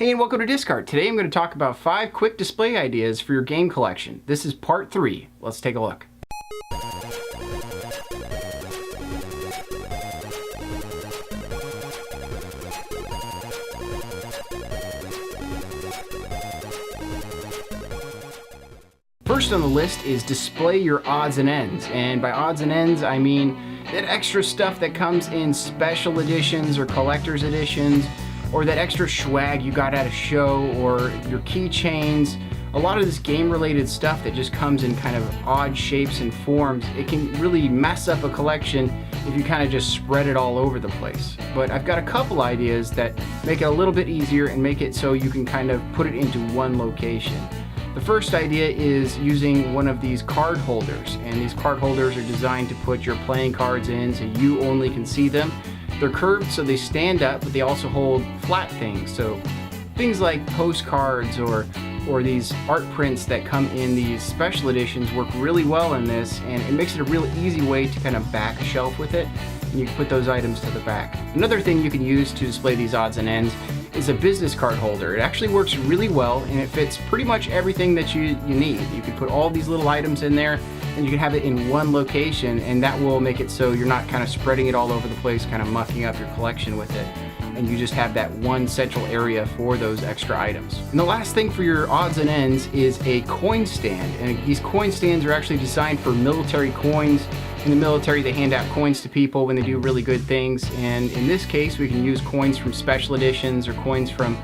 Hey, and welcome to Discard. Today I'm going to talk about 5 quick display ideas for your game collection. This is part 3. Let's take a look. First on the list is display your odds and ends. And by odds and ends, I mean that extra stuff that comes in special editions or collector's editions, or that extra swag you got at a show, or your keychains. A lot of this game-related stuff that just comes in kind of odd shapes and forms, it can really mess up a collection if you kind of just spread it all over the place. But I've got a couple ideas that make it a little bit easier and make it so you can kind of put it into one location. The first idea is using one of these card holders, and these card holders are designed to put your playing cards in so you only can see them. They're curved so they stand up, but they also hold flat things. So things like postcards or these art prints that come in these special editions work really well in this, and it makes it a real easy way to kind of back a shelf with it, and you can put those items to the back. Another thing you can use to display these odds and ends is a business card holder. It actually works really well, and it fits pretty much everything that you need. You can put all these little items in there, and you can have it in one location, and that will make it so you're not kind of spreading it all over the place, kind of mucking up your collection with it, and you just have that one central area for those extra items. And the last thing for your odds and ends is a coin stand, and these coin stands are actually designed for military coins. In the military, they hand out coins to people when they do really good things, and in this case we can use coins from special editions or coins from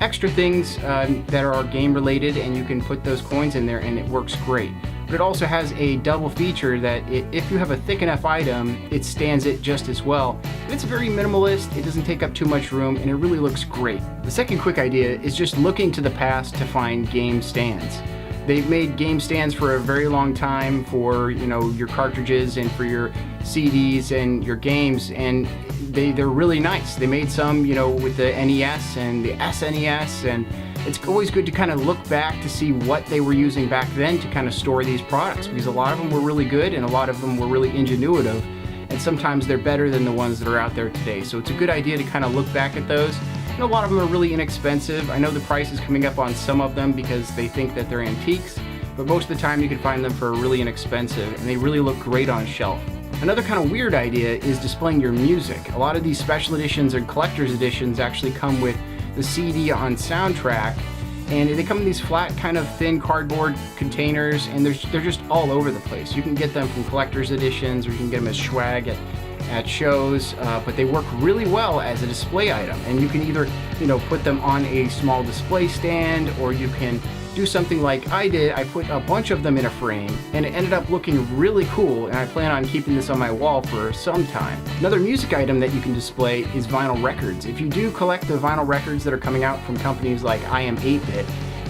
extra things that are game related, and you can put those coins in there and it works great. But it also has a double feature that if you have a thick enough item, it stands it just as well. And it's very minimalist, it doesn't take up too much room, and it really looks great. The second quick idea is just looking to the past to find game stands. They've made game stands for a very long time for, you know, your cartridges and for your CDs and your games, and they're really nice. They made some, you know, with the NES and the SNES, and it's always good to kind of look back to see what they were using back then to kind of store these products, because a lot of them were really good and a lot of them were really ingenuitive, and sometimes they're better than the ones that are out there today. So it's a good idea to kind of look back at those. And a lot of them are really inexpensive. I know the price is coming up on some of them because they think that they're antiques, but most of the time you can find them for really inexpensive, and they really look great on a shelf. Another kind of weird idea is displaying your music. A lot of these special editions and collector's editions actually come with the CD on soundtrack, and they come in these flat kind of thin cardboard containers, and they're just all over the place. You can get them from collector's editions, or you can get them as swag at shows, but they work really well as a display item, and you can either, you know, put them on a small display stand, or you can do something like I did. I put a bunch of them in a frame, and it ended up looking really cool, and I plan on keeping this on my wall for some time. Another music item that you can display is vinyl records. If you do collect the vinyl records that are coming out from companies like I Am 8-Bit,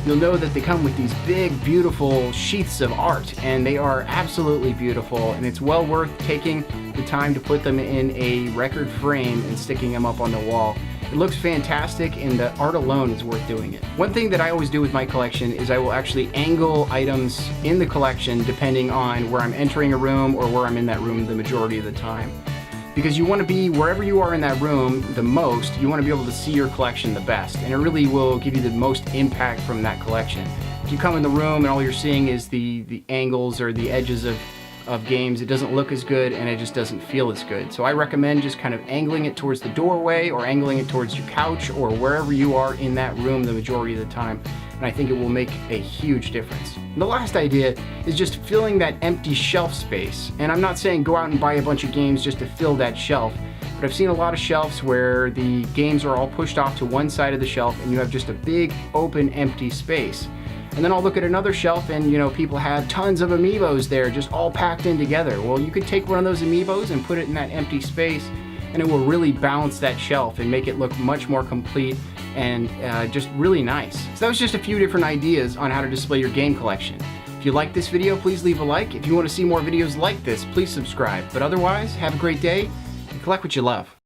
you'll know that they come with these big, beautiful sheaths of art, and they are absolutely beautiful, and it's well worth taking the time to put them in a record frame and sticking them up on the wall. It looks fantastic, and the art alone is worth doing it. One thing that I always do with my collection is I will actually angle items in the collection depending on where I'm entering a room or where I'm in that room the majority of the time. Because you want to be wherever you are in that room the most, you want to be able to see your collection the best, and it really will give you the most impact from that collection. If you come in the room and all you're seeing is the angles or the edges of games, it doesn't look as good, and it just doesn't feel as good. So I recommend just kind of angling it towards the doorway or angling it towards your couch or wherever you are in that room the majority of the time, and I think it will make a huge difference. And the last idea is just filling that empty shelf space. And I'm not saying go out and buy a bunch of games just to fill that shelf, but I've seen a lot of shelves where the games are all pushed off to one side of the shelf and you have just a big open empty space. And then I'll look at another shelf and, you know, people have tons of amiibos there just all packed in together. Well, you could take one of those amiibos and put it in that empty space, and it will really balance that shelf and make it look much more complete and just really nice. So that was just a few different ideas on how to display your game collection. If you like this video, please leave a like. If you want to see more videos like this, please subscribe. But otherwise, have a great day and collect what you love.